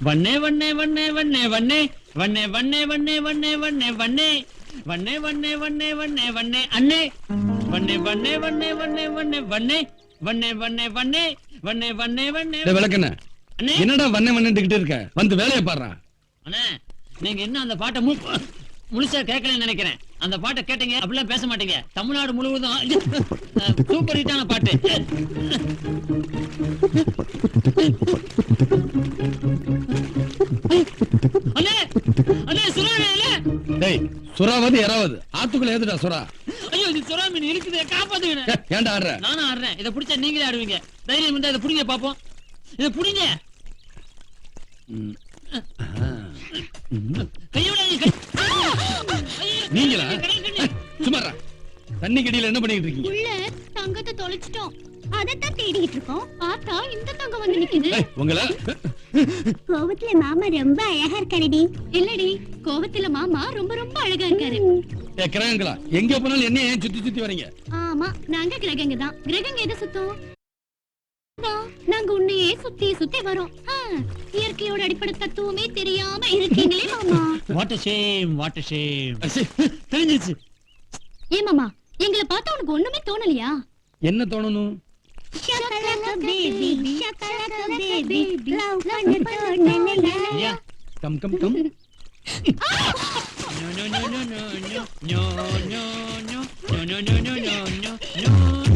வண்ணே வண்ணே வண்ணே வண்ணே வண்ணே வண்ணே வண்ணே வண்ணே வண்ணே வண்ணே வண்ணே வண்ணே வண்ணே வண்ணே வண்ணே வண்ணே அண்ணே வண்ணே வண்ணே வண்ணே வண்ணே வண்ணே வண்ணே வண்ணே வண்ணே வண்ணே வண்ணே வண்ணே வண்ணே விளக்கண்ண என்னடா வண்ணே வண்ணேன்னுகிட்டு இருக்க வந்து வேலையை பாடுறா. அண்ணே நீங்க என்ன அந்த பாட்டை முழுசா கேட்கலன்னு நினைக்கிறேன். அந்த பாட்டை கேட்டீங்க அப்படிலாம் பேச மாட்டீங்க. தமிழ்நாடு முழுவதும் சூப்பர் ஹிட்டான பாட்டு. அண்ணே அண்ணே சுறாவே டேய் சுறாவது யாராவது ஆத்துக்குள்ள ஏதுடா சுறா? ஐயோ இது சுறா மீன் இருக்குது, காப்பாத்துங்க. ஏன்டா ஆடுற? நானும் ஆடுறேன். இதை பிடிச்சா நீங்களே ஆடுவீங்க. தைரியம் இருந்தா இதை புடிங்க பாப்போம். இதை புடிங்க. நீங்களா? சும்மாரா தண்ணி கடியில என்ன பண்ணிட்டு இருக்கீங்க? உள்ள தங்கத்தை தொலைச்சிட்டோம், அதத்தான் தேடிட்டு இருக்கோம். பார்த்தா இந்த தங்கம் வந்து நிக்குது. உங்கள கோவத்துல மாமா ரொம்ப அழகா இருக்காருடி. இல்லடி, கோவத்துல மாமா ரொம்ப ரொம்ப அழகா இருக்காரு. கிரகங்களா எங்க போனாலும் என்ன ஏன் சுத்தி சுத்தி வரீங்க? ஆமா நாங்க கிரகங்க தான். கிரகங்க எதை சுத்தம்? நாங்க உன்னையே சுத்தி சுத்தி வரோம். இயற்கையோட அடிப்படை தத்துவமே தெரியாம இருக்கீங்களே மாமா. What a shame, what a shame. தெரிஞ்சிச்சு. ஏ மாமா, எங்களை பார்த்தா உனக்கு ஒண்ணுமே தோணலையா? என்ன தோணணும்? ஷக்கலக்க பேபி, ஷக்கலக்க பேபி, லவ் பண்ண தோணலையா? Come come come. No no no no no no no no no no no no no no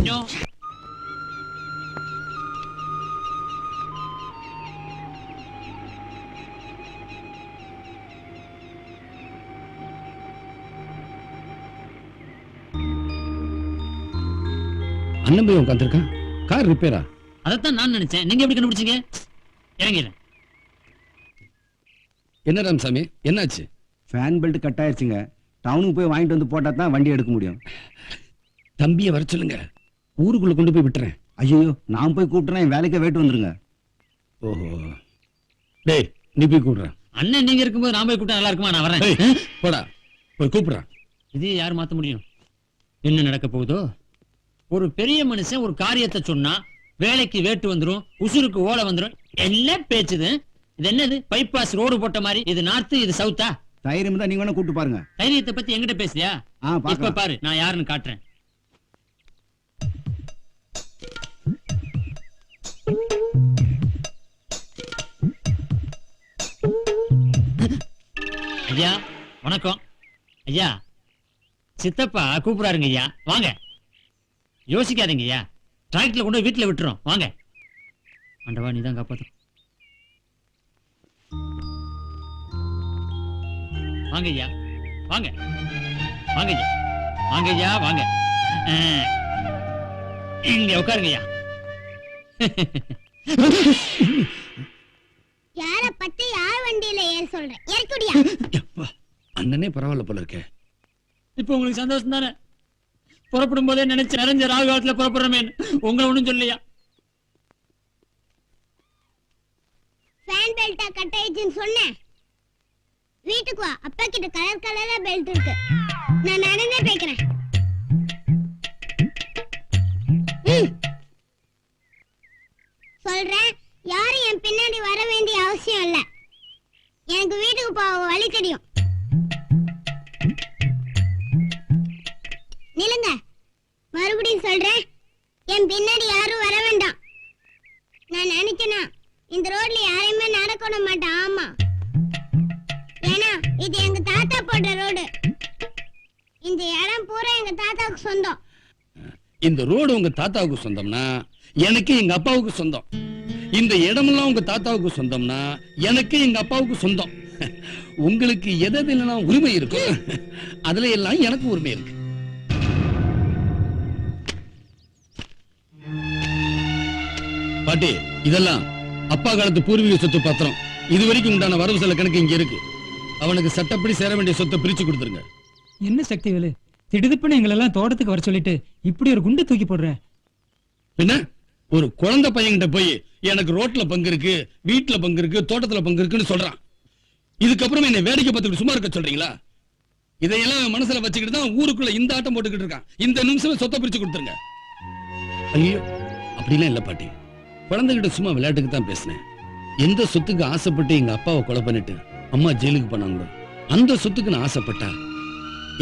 no. அண்ணன் போய் உட்காந்துருக்கான். கார் ரிப்பேரா? அதைத்தான் நான் நினைச்சேன். நீங்க எப்படி கண்டுபிடிச்சீங்க? இறங்கிடுறேன். என்ன ராமசாமி என்னாச்சு? ஃபேன் பெல்ட் கட் ஆயிடுச்சுங்க. டவுனுக்கு போய் வாங்கிட்டு வந்து போட்டா தான் வண்டி எடுக்க முடியும். தம்பியை வர சொல்லுங்க, ஊருக்குள்ள கொண்டு போய் விட்டுறேன். ஐயோ நான் போய் கூப்பிட்டுறேன், என் வேலைக்கே போயிட்டு வந்துருங்க. ஓஹோ டேய் நீ போய் கூப்பிடுறேன். அண்ணன் நீங்க இருக்கும்போது நான் போய் கூப்பிட்டா நல்லா இருக்குமா? நான் வரேன். போடா போய் கூப்பிடுறான். இது யார் மாத்த முடியும்? என்ன நடக்க போகுதோ? ஒரு பெரிய மனுஷன் ஒரு காரியத்தை சொன்னா வேலைக்கு வேட்டு வந்துரும், உசுருக்கு ஓலை வந்துரும். என்ன பேச்சுது இது? என்னது பைபாஸ் ரோடு போட்ட மாதிரி? இது நார்த், இது சவுத்தா? தைரியம் தான் நீங்க வேணா கூப்பிட்டு பாருங்க. தைரியத்தை பத்தி எங்கிட்ட பேசுறியா? இப்ப பார்க்கலாம். பாரு நான் யாருன்னு காட்டுறேன். ஐயா வணக்கம். ஐயா சித்தப்பா கூப்பிடாருங்க. ஐயா வாங்க. யோசிக்காதீங்க ஐயா, டிராக்டர்ல கொண்டு வீட்டுல விட்டுறோம். வாங்க. ஆண்டவா நீதான் காப்பாத்து. வாங்க ஐயா வாங்க. வாங்க ஐயா வாங்க ஐயா வாங்க. இங்க உட்காருங்க ஐயா. யார பத்தி யார் வண்டியில ஏற சொல்றேன்? ஏற்குடியா? அண்ணனே பரவாயில்ல போல இருக்கே. இப்ப உங்களுக்கு சந்தோஷம் தானே? புறப்படும் போதே நினைச்சு நிறைஞ்ச ராகு காலத்துல புறப்படுறமே. உங்களை ஒண்ணும் சொல்லியா? ஃபேன் பெல்ட்டா கட் ஆயிடுச்சுன்னு சொன்னேன். வீட்டுக்கு வா, அப்பா கிட்ட கலர் கலரா பெல்ட் இருக்கு. நான் நடந்தே போய்க்கிறேன். சொல்றேன், யாரும் என் பின்னாடி வர வேண்டிய அவசியம் இல்ல. எனக்கு வீட்டுக்கு போக வழி தெரியும். நில்லுங்க, மறுபடியும் சொல்றேன், என் பின்னாடி யாரும் வர வேண்டாம். நான் நினைச்சேனா இந்த ரோட்ல யாரையுமே நடக்க மாட்டேன். ஆமா, ஏன்னா இது எங்க தாத்தா போட்ட ரோடு. இந்த இடம் பூரா எங்க தாத்தாவுக்கு சொந்தம். இந்த ரோடு உங்க தாத்தாவுக்கு சொந்தம்னா எனக்கு எங்க அப்பாவுக்கு சொந்தம். இந்த இடமெல்லாம் உங்க தாத்தாவுக்கு சொந்தம்னா எனக்கு எங்க அப்பாவுக்கு சொந்தம். உங்களுக்கு எதெல்லாம் உரிமை இருக்கு அதுல எல்லாம் எனக்கு உரிமை இருக்கு. பாட்டி இதெல்லாம் அப்பா காலத்து பூர்வீக சொத்து பத்திரம். இதுவரைக்கும் உண்டான வரவு செலவு கணக்கு இங்க இருக்கு. அவனுக்கு சட்டப்படி சேர வேண்டிய சொத்தை பிரிச்சு கொடுத்துருங்க. என்ன சக்தி வேலு, திடுதிப்புன்னு எங்களெல்லாம் தோட்டத்துக்கு வர சொல்லிட்டு இப்படி ஒரு குண்டு தூக்கி போடுற? பின்ன ஒரு குழந்தை பையன்கிட்ட போய் எனக்கு ரோட்ல பங்கு இருக்கு, வீட்டுல பங்கு இருக்கு, தோட்டத்துல பங்கு இருக்குன்னு சொல்றான். இதுக்கப்புறம் என்னை வேடிக்கை பார்த்துக்கிட்டு சும்மா இருக்க சொல்றீங்களா? இதையெல்லாம் மனசுல வச்சுக்கிட்டு தான் ஊருக்குள்ள இந்த ஆட்டம் போட்டுக்கிட்டு இருக்கான். இந்த நிமிஷம் சொத்தை பிரிச்சு கொடுத்துருங்க. ஐயோ அப்படிலாம் இல்ல பாட்டி, குழந்தைகிட்ட சும்மா விளையாட்டுக்கு தான் பேசினேன். எந்த சொத்துக்கு ஆசைப்பட்டு எங்க அப்பாவை கொலை பண்ணிட்டு அம்மா ஜெயிலுக்கு போனாங்களோ அந்த சொத்துக்கு நான் ஆசைப்பட்டா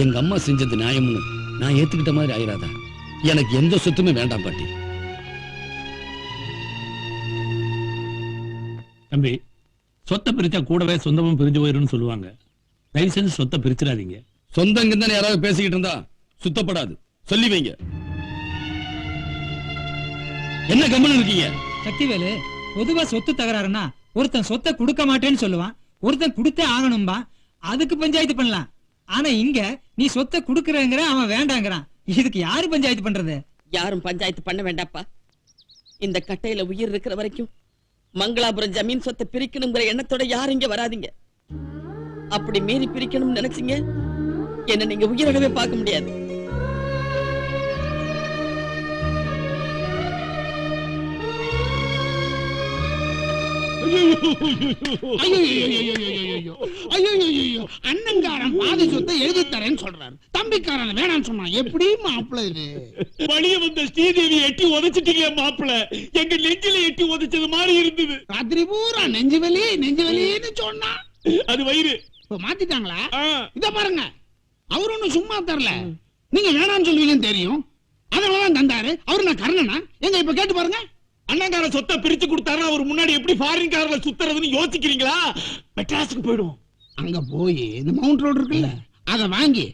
எங்க அம்மா செஞ்சது நியாயம்னு நான் ஏத்துக்கிட்ட மாதிரி ஆயிராதா? எனக்கு எந்த சொத்துமே வேண்டாம் பாட்டி. தம்பி, சொத்தை பிரிச்சா கூடவே சொந்தமும் பிரிஞ்சு போயிருன்னு சொல்லுவாங்க. தயவு செஞ்சு சொத்தை பிரிச்சிடாதீங்க. சொந்தங்க தானே யாராவது பேசிக்கிட்டு இருந்தா சுத்தப்படாது, சொல்லி வைங்க. என்ன கம்மன் இருக்கீங்க? சக்திவேலு, பொதுவா சொத்து தகராறுனா ஒருத்தன் சொத்தை கொடுக்க மாட்டேன்னு சொல்லுவான், ஒருத்தன் கொடுத்தே ஆகணும்பா. அதுக்கு பஞ்சாயத்து பண்ணலாம். ஆனா இங்க நீ சொத்தை குடுக்கறங்கிற, அவன் வேண்டாங்கிறான். இதுக்கு யாரு பஞ்சாயத்து பண்றது? யாரும் பஞ்சாயத்து பண்ண வேண்டாப்பா. இந்த கட்டையில உயிர் இருக்கிற வரைக்கும் மங்களாபுரம் ஜமீன் சொத்தை பிரிக்கணுங்கிற எண்ணத்தோட யாரும் இங்க வராதீங்க. அப்படி மீறி பிரிக்கணும்னு நினைச்சீங்க, என்ன நீங்க உயிரோடவே பார்க்க முடியாது. அண்ணங்காரன் பாதி சொத்தை எழுதி தரேன்னு சொல்றாரு, தம்பிக்காரன் வேணான்னு சொன்னான். எப்படி மாப்பிள்ள இது? வழிய வந்த ஸ்ரீதேவி எட்டி உதைச்சிட்டீங்க மாப்பிள்ள. எங்க நெஞ்சில எட்டி உதைச்சது மாதிரி இருந்தது. ராத்திரி பூரா நெஞ்சு வலின்னு சொன்னா அது வயிறு. இப்ப மாத்திட்டாங்களா? இத பாருங்க, அவரு ஒண்ணு சும்மா தரல, நீங்க வேணான்னு சொல்லுவீங்கன்னு தெரியும், அதனாலதான் தந்தாரு. அவரு நான் கர்ணனா? எங்க இப்ப கேட்டு பாருங்க. அண்ணங்கார சொத்தை பிரிச்சு கொடுத்தாருன்னா அவர் முன்னாடி எப்படி ஃபாரின் கார்ல சுத்துறதுன்னு யோசிக்கிறீங்களா? மெட்ராஸுக்கு போயிடும். அங்க போய் இந்த மவுண்ட் ரோடு இருக்குல்ல, அத வாங்கி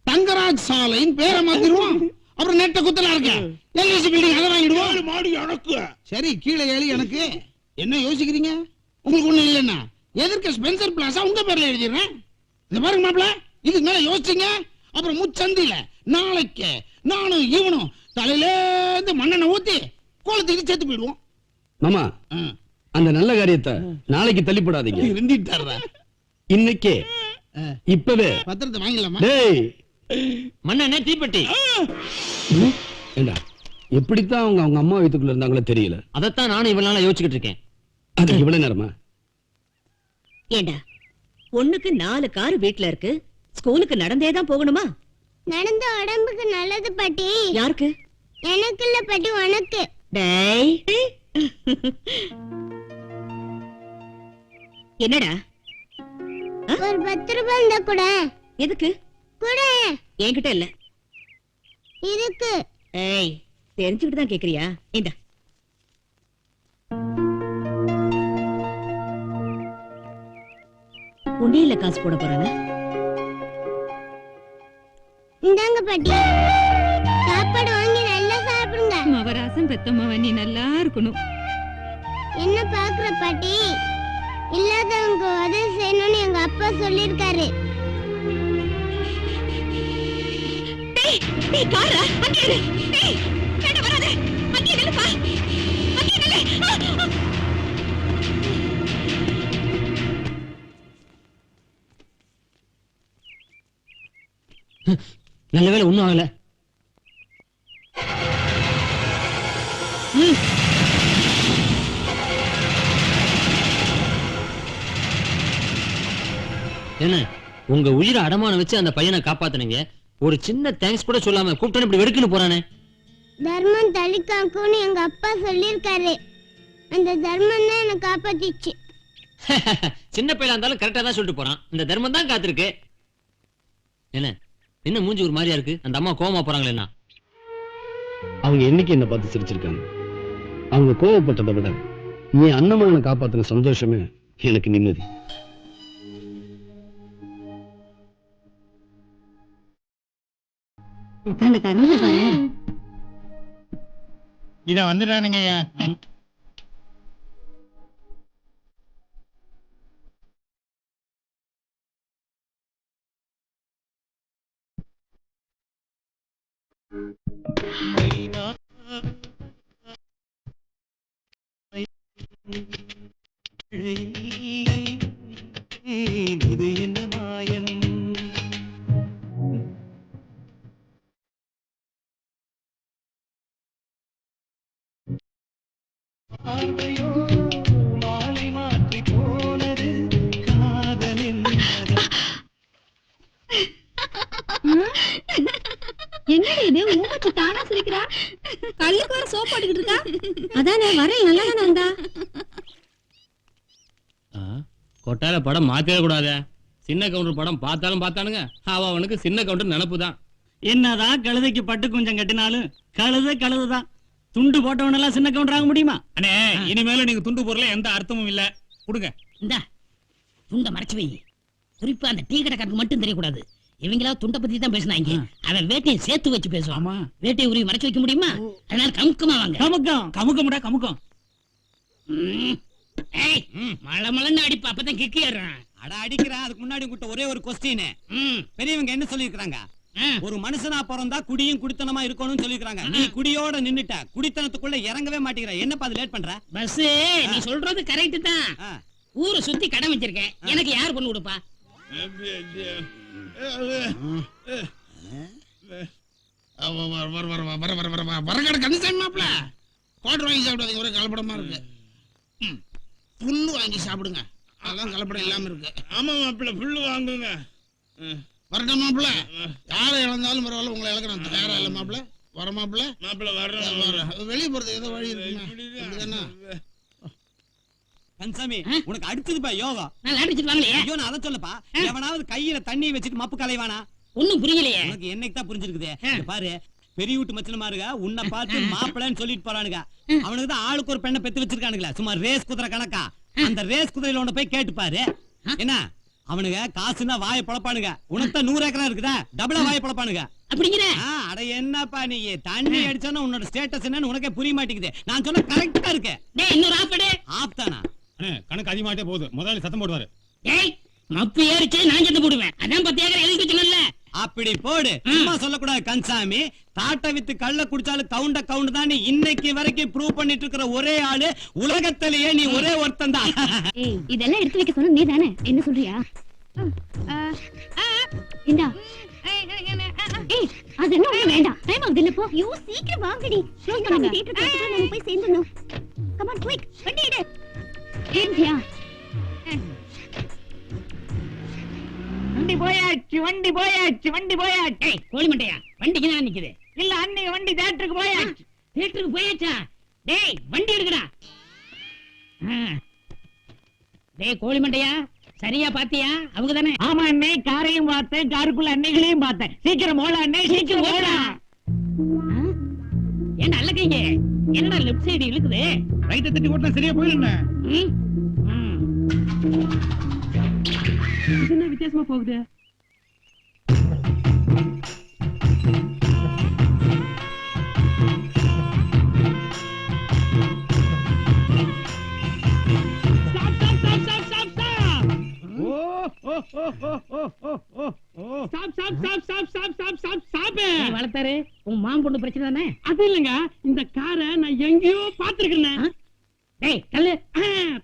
தங்கராஜ் சாலைன்னு பேரை மாத்திடுவோம். அப்புறம் நெட்ட குத்தலா இருக்க எல்ஐசி பில்டிங் அதை வாங்கிடுவோம். மாடி எனக்கு சரி, கீழே ஏழு எனக்கு. என்ன யோசிக்கிறீங்க? உங்களுக்கு ஒண்ணு இல்லைன்னா எதற்கு ஸ்பென்சர் பிளாஸா உங்க பேர்ல எழுதிடுறேன். இந்த பாருங்க மாப்பிள, இதுக்கு மேல யோசிச்சுங்க அப்புறம் முச்சந்தில நாளைக்கு நானும் இவனும் தலையில இருந்து மண்ணெண்ணெய் ஊத்தி கோலத்துக்கு சேர்த்து போயிடுவோம். மாமா, அந்த நல்ல காரியத்தை நாளைக்கு தள்ளி போடாதீங்க. இருந்துட்டாரா? இன்னைக்கே இப்பவே பத்திரத்தை வாங்கிடலாமா? டேய் மண்ணெண்ணெய் தீப்பெட்டி. ஏண்டா, எப்படித்தான் அவங்க அம்மா வீட்டுக்குள்ள இருந்தாங்களோ தெரியல. அதத்தான் நானும் இவ்வளவு நாளா யோசிச்சுக்கிட்டு இருக்கேன். அது இவ்வளவு நேரமா? ஏண்டா, பொண்ணுக்கு 4 கார் வீட்ல இருக்கு, ஸ்கூலுக்கு நடந்தே தான் போகணுமா? நடந்த உடம்புக்கு நல்லது பாட்டி. யாருக்கு? எனக்கு இல்ல பாட்டி, உனக்கு. டேய், என்னடா? ஒரு 10 ரூபாய் இருந்தா கூட. எதுக்கு? கூட என்கிட்ட இல்ல. இருக்கு. ஏய், தெரிஞ்சுக்கிட்டு தான் கேக்குறியா? இந்தா. உண்டியல்ல காசு போட போறானா? இந்தாங்க பாட்டி, சாப்பாடு வாங்கி நல்லா சாப்பிடுங்க. மவராசம் பெத்தம்மாவ, நீ நல்லா இருக்கணும். என்ன பாக்குற பாட்டி? இல்லாதவங்க உதவி செய்யணும்னு எங்க அப்பா சொல்லிருக்காரு. டேய் காரா, அங்கே இரு. டேய், வேண்டாம் வராத. அங்கே நில்லுப்பா. அங்கே நில்லு. நல்ல வேலை ஒண்ணும் ஆகல. என்ன, உங்க உயிரை அடமானம் வச்சு அந்த பையனை காப்பாத்துனீங்க. ஒரு சின்ன தேங்க்ஸ் கூட சொல்லாம கூப்பிட்டு இப்படி வெடுக்குன்னு போறானே. தர்மம் தலிக்காக்குன்னு எங்க அப்பா சொல்லிருக்காரு. அந்த தர்மம் தான் என்ன காப்பாத்திச்சு. சின்ன பையனா இருந்தாலும் கரெக்டா தான் சொல்லிட்டு போறான். இந்த தர்மம் தான் காத்திருக்கு. என்ன மூஞ்சி ஒரு மாதிரியா இருக்கு? அந்த அம்மா கோவமா போறாங்களே என்ன? அவங்க என்னைக்கு என்ன பார்த்து சிரிச்சிருக்காங்க. அவங்க கோவப்பட்டதை விட நீ அண்ணமகனை காப்பாத்தின சந்தோஷமே எனக்கு நிம்மதி. இத வந்துட்டானுங்க. இது என்ன மாயம்? மாலை மாற்றி போனது காதலின். என்னடி இது ஊமச்சு தானா சிரிக்கிறா? கல்லுக்கு வர சோப் போட்டுக்கிட்டு இருக்கா? அதானே வரேன், நல்லா தானே வந்தா. கொட்டால படம் மாத்திர கூடாதே. சின்ன கவுண்டர் படம் பார்த்தாலும் பார்த்தானுங்க, அவனுக்கு சின்ன கவுண்டர் நினப்பு தான். என்னதான் கழுதைக்கு பட்டு கொஞ்சம் கட்டினாலும் கழுதுதான். துண்டு போட்டவனெல்லாம் சின்ன கவுண்டர் ஆக முடியுமா? அண்ணே இனிமேல நீங்க துண்டு போறல எந்த அர்த்தமும் இல்ல. கொடுங்க. இந்த துண்ட மறைச்சு வை. குறிப்பா அந்த டீ கடைக்காரனுக்கு மட்டும் தெரியக்கூடாது. இவங்களா துண்ட பத்தி தான் பேசினாங்க. அவன் வேட்டையை சேர்த்து வச்சு பேசுவான். வேட்டையை உருவி மறைச்சு வைக்க முடியுமா? அதனால கமுக்கமா வாங்க. கமுக்கமுடா கமுக்கம். ஏய் மழை மழைன்னு அடிப்பா, அப்பதான் கிக்கு ஏறான். அட அடிக்கிறான். அதுக்கு முன்னாடி உங்ககிட்ட ஒரே ஒரு கொஸ்டின். பெரியவங்க என்ன சொல்லிருக்காங்க? ஒரு மனுஷனா பிறந்தா குடியும் குடித்தனமா இருக்கணும்னு சொல்லிருக்காங்க. நீ குடியோட நின்னுட்ட, குடித்தனத்துக்குள்ள இறங்கவே மாட்டேங்கிற. என்னப்பா அது லேட் பண்ற? பஸ் நீ சொல்றது கரெக்ட் தான். ஊரை சுத்தி கடை வச்சிருக்கேன், எனக்கு யார் பொண்ணு கொடுப்பா? வரகடை கந்தசாமி மாப்பிள குவார்டர் வாங்கி சாப்பிடாதீங்க, ஒரே கலப்படமா இருக்கு. புல்லு வாங்கி சாப்பிடுங்க, அதெல்லாம் கலப்படம் இல்லாம இருக்கு. ஆமா மாப்பிள்ள புல்லு வாங்குங்க. வரட்டும் மாப்பிள, யாரை இழந்தாலும் பரவாயில்ல, உங்களை இழக்கிறோம். தயாரா இல்ல மாப்பிள? வர மாப்பிள. மாப்பிள்ள வர்றோம். வெளியே போறதுக்கு ஏதோ வழி இருக்குமா? கன்சாமி உனக்கு அடிச்சதுப்பா யோகா. நான் அடிச்சிட்டு வாங்கலையே. ஐயோ நான் அதை சொல்லப்பா. எவனாவது கையில தண்ணி வச்சுட்டு மப்பு கலைவானா? ஒண்ணும் புரியலையே. உனக்கு என்னைக்கு தான் புரிஞ்சிருக்குது. இங்க பாரு, பெரிய வீட்டு மச்சனமாருங்க உன்னை பார்த்து மாப்பிள்ளைன்னு சொல்லிட்டு போறானுங்க. அவனுக்கு தான் ஆளுக்கு ஒரு பெண்ணை பெத்து வச்சிருக்கானுங்களா, சும்மா ரேஸ் குதிரை கணக்கா. அந்த ரேஸ் குதிரையில ஒண்ணு போய் கேட்டு பாரு. என்ன அவனுங்க காசுன்னா வாயை பழப்பானுங்க. உனக்கு தான் 100 ஏக்கரா இருக்குதா, டபுளா வாயை பழப்பானுங்க. அப்படிங்கிற அட என்னப்பா நீ தண்ணி அடிச்சானா உன்னோட ஸ்டேட்டஸ் என்னன்னு உனக்கே புரிய மாட்டேங்குது. நான் சொன்ன கரெக்டா இருக்கு. டேய் இன்னொரு ஆஃபடே. ஆப் தானா? கணக்கு அதிகமாட்டே போகுது. முதல்ல சத்தம் போடுவாரு. டேய் மப்பு ஏறிச்சு நான் செத்து போடுவேன். அதான் 10 ஏக்கர் எழுதி வச்சனல்ல. அப்படி போடு. சும்மா சொல்லக்கூடாது கன்சாமி. தாட்டை வித்து கள்ள குடிச்சாலும் கவுண்ட் தான். நீ இன்னைக்கு வரைக்கும் ப்ரூவ் பண்ணிட்டு இருக்கிற ஒரே ஆளு உலகத்திலேயே நீ ஒரே ஒருத்தன் தான். இதெல்லாம் எடுத்து வைக்க சொன்ன நீ தானே, என்ன சொல்றியா? இந்தா. ஏய் அதெல்லாம் ஒண்ணு வேண்டாம், டைம் ஆகுது இல்ல. போ சீக்கிரம் வாங்கடி. நம்ம தியேட்டர் கட்டிட்டு நம்ம போய் சேர்ந்துடணும். கம் ஆன் குயிக், வண்டி எடு. ஏன்யா வண்டி போயாச்சு. ஏய் கோழி மண்டையா, வண்டிக்கு தான் நிக்குது. இல்ல அன்னைக்கு வண்டி தியேட்டருக்கு போயாச்சு. தியேட்டருக்கு போயாச்சா? டேய் வண்டி எடுக்கடா. டேய் கோழி மண்டையா, சரியா பாத்தியா? அவங்க தானே? ஆமா அண்ணே, காரையும் பார்த்தேன், காருக்குள்ள அன்னைகளையும் பார்த்தேன். சீக்கிரம் ஓட அண்ணே, சீக்கிரம் ஓடா. ஏன்டா அல்லக்கீங்க? என்னடா லெஃப்ட் சைடு இழுக்குது? ரைட்ட தட்டி ஓட்டினா சரியா போயிடுங்க. என்ன வித்தியாசமா போகுது? வளர்த்தாரு உன் மாம் பொண்ணு பிரச்சனை தானே? அது இல்லங்க, இந்த காரை நான் எங்கேயோ பாத்துருக்கேன். டேய் தள்ளு.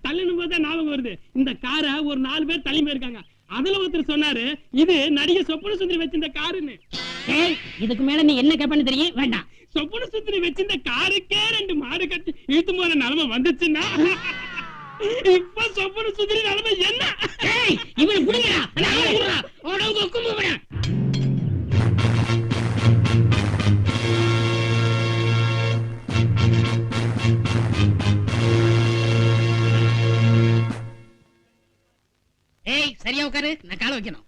தள்ளுனும் போது ஞாபகம் வருது, இந்த காரை ஒரு 4 பேர் தள்ளி போயிருக்காங்க. அதுல ஒருத்தர் சொன்னாரு இது நடிகை சொப்பன சுந்தரி வச்சிருந்த காருன்னு. இதுக்கு மேல நீ என்ன கேப்பன்னு தெரியும் வேண்டாம். சொப்பன சுந்தரி வச்சிருந்த காருக்கே 2 மாடு கட்டி இழுத்து போற நிலைமை வந்துச்சுன்னா இப்ப சொப்பன சுந்தரி நிலைமை என்ன? இவனை புடிங்கடா. ஏய் சரியா உட்காரு, நான் காலை வைக்கணும்.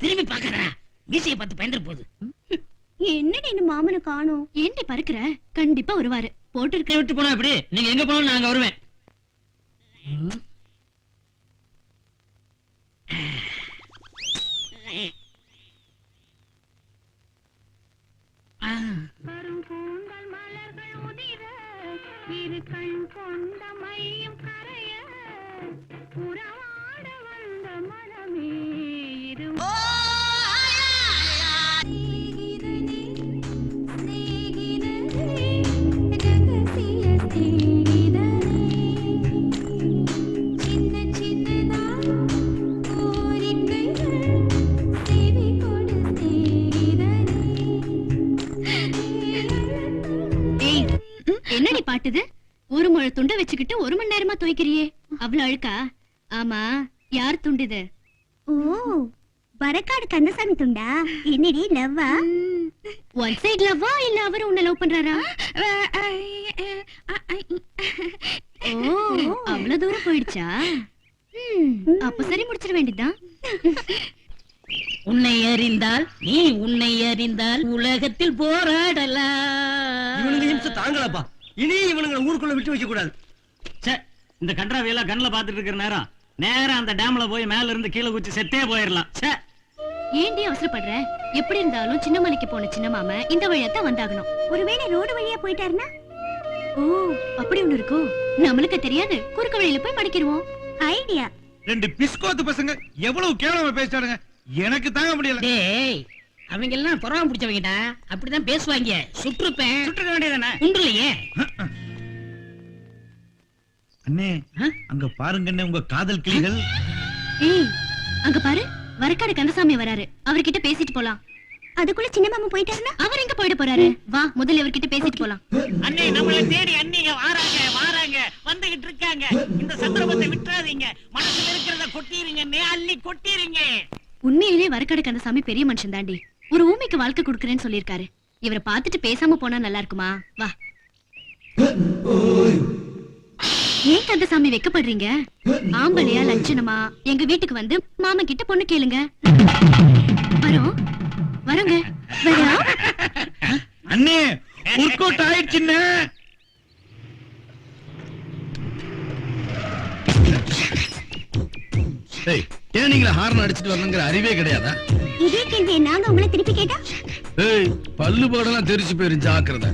திரும்பி பாக்கறா, மீசையை பார்த்து பயந்துற போகுது. என்னடி இந்த மாமனை காணோம்? ஏன்டி பறக்குற? கண்டிப்பா வருவாரு. போட்டு விட்டு போனா எப்படி? நீங்க எங்க போனாலும் நாங்க வருவேன். என்னடி பாட்டுது? ஒரு முழ துண்டை வச்சுக்கிட்டு 1 மணி நேரமா துவைக்கிறியே, அவ்வளவு அழுக்கா? ஆமா, யார் துண்டிது? ஓ வரக்காடு கந்தசாமி துண்டா என்னடி லவ்வா ஒன் சைடு லவ்வா இல்ல அவர் உன்னை லவ் பண்றாரா ஓ அவ்வளவு தூரம் போயிடுச்சா அப்ப சரி முடிச்சிட வேண்டியதுதான் உன்னை அறிந்தால் நீ உன்னை அறிந்தால் உலகத்தில் போராடலாம். இவனுங்க நிமிஷம் தாங்கலப்பா. இனி இவனுங்களை ஊருக்குள்ள விட்டு வைக்க கூடாது. சே, இந்த கன்றாவியெல்லாம் கண்ணுல பாத்துட்டு இருக்கிற நேரம் அந்த டேம்ல போய் மேல இருந்து கீழே குச்சி செத்தே போயிடலாம். சே, ஏண்டி அவசரப்படுற? எப்படி இருந்தாலும் சின்ன மலைக்கு போன சின்ன மாமா இந்த வழியாத்தான் வந்தாகணும். ஒருவேளை ரோடு வழியா போயிட்டாருன்னா? ஓ, அப்படி ஒண்ணு இருக்கோ? நம்மளுக்கு தெரியாது. குறுக்கு வழியில போய் மடிக்கிடுவோம். ஐடியா. ரெண்டு பிஸ்கோத்து பசங்க எவ்வளவு கேவலமா பேசுறாங்க, எனக்கு தாங்க முடியல. டேய், அவங்க எல்லாம் பொறாம பிடிச்சவங்கடா, அப்படிதான் பேசுவாங்க. சுற்றுப்பேன். சுட்டுக்க வேண்டியதானே? உண்டுலையே. அண்ணே, அங்க பாருங்கண்ணே உங்க காதல் கிளிகள். ஏய், அங்க பாரு, வரக்காடு கந்தசாமி வராரு. அவர்கிட்ட பேசிட்டு போலாம். அதுக்குள்ள சின்ன மாமா போயிட்டாருன்னா அவர் எங்க போயிட போறாரு? வா, முதல்ல அவர்கிட்ட பேசிட்டு போலாம். அண்ணே, நம்மள தேடி அண்ணிங்க வாராங்க வந்துகிட்டு இருக்காங்க. இந்த சந்தர்ப்பத்தை விட்டுறாதீங்க. மனசுல இருக்கிறத கொட்டிருங்க, அள்ளி கொட்டிருங்க. உண்மையிலே வரக்காடு கந்தசாமி பெரிய மனுஷன் தாண்டி. ஒரு ஊமைக்கு வாழ்க்கை கொடுக்கறேன்னு சொல்லிருக்காரு. இவரை பார்த்துட்டு பேசாம போனா நல்லா இருக்குமா? வா. ஏன் கந்தசாமி வெக்கப்படுறீங்க? ஆம்பளையா லட்சணமா எங்க வீட்டுக்கு வந்து மாமா கிட்ட பொண்ணு கேளுங்க. வரோம் வரோங்க. வரோம். அண்ணே, ஒர்க் அவுட் ஆயிடுச்சுன்னு. ஏய், ஏன் நீங்க ஹார்ன் அடிச்சிட்டு வரணுங்கிற அறிவே கிடையாதா? இதே கேள்வி நாங்க உங்களை திருப்பி கேட்டா? ஏய், பல்லு போடலாம் தெரிச்சு போயிரும், ஜாக்கிரதை.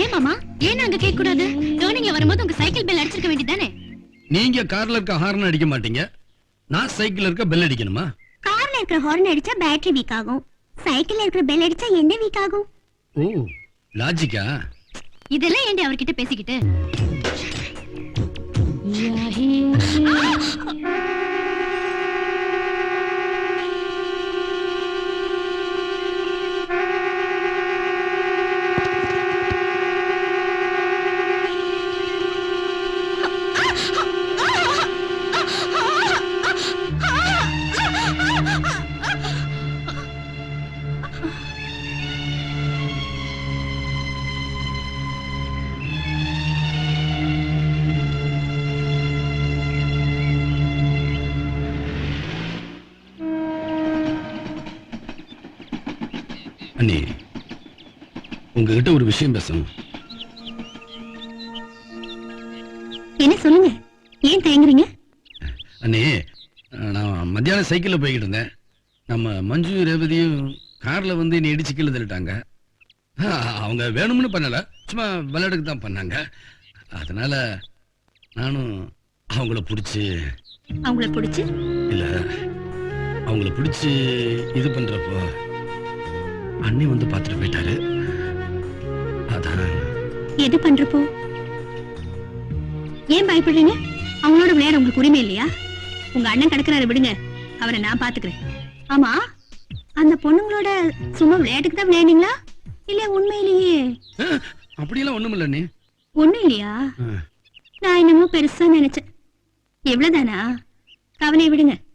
ஏன் மாமா, ஏன் நாங்க கேட்க கூடாது? டர்னிங்ல வரும்போது உங்க சைக்கிள் பெல் அடிச்சிருக்க வேண்டியதானே? நீங்க கார்ல இருக்க ஹார்ன் அடிக்க மாட்டீங்க, நான் சைக்கிள்ல இருக்க பெல் அடிக்கணுமா? கார்ல இருக்கிற ஹார்ன் அடிச்சா பேட்டரி வீக் ஆகும், சைக்கிள்ல இருக்கிற பெல் அடிச்சா என்ன வீக் ஆகும்? ஓ, லாஜிக்கா? இதெல்லாம் ஏண்டி அவர்கிட்ட பேசிக்கிட்டு? அண்ணி, உங்ககிட்ட ஒரு விஷயம் பேசணும். என்ன சொல்லுங்க, ஏன் தயங்குறீங்க? அண்ணே, நான் மத்தியானம் சைக்கிள்ல போய்கிட்டு இருந்தேன். நம்ம மஞ்சு ரேவதியும் கார்ல வந்து என்னை இடிச்சு கீழே தள்ளிட்டாங்க. அவங்க வேணும்னு பண்ணல, சும்மா விளையாட்டுக்கு தான் பண்ணாங்க. அதனால நானும் அவங்கள பிடிச்சு இல்ல, அவங்கள பிடிச்சு இது பண்றப்போ அண்ணி வந்து பார்த்துட்டு போயிட்டாரு. அதான். எது பண்றப்போ? ஏன் பயப்படுறீங்க? அவங்களோட விளையாட உங்களுக்கு உரிமை இல்லையா? உங்க அண்ணன் கிடக்குறாரு, விடுங்க, அவரை நான் பாத்துக்கிறேன். ஆமா, அந்த பொண்ணுங்களோட சும்மா விளையாட்டுக்கு தான் விளையாடுங்களா இல்ல உண்மையிலேயே? அப்படியெல்லாம் ஒண்ணும் இல்ல அண்ணி. ஒண்ணும் இல்லையா? நான் என்னமோ பெருசா நினைச்சேன். எவ்வளவுதானா? கவலையை விடுங்க.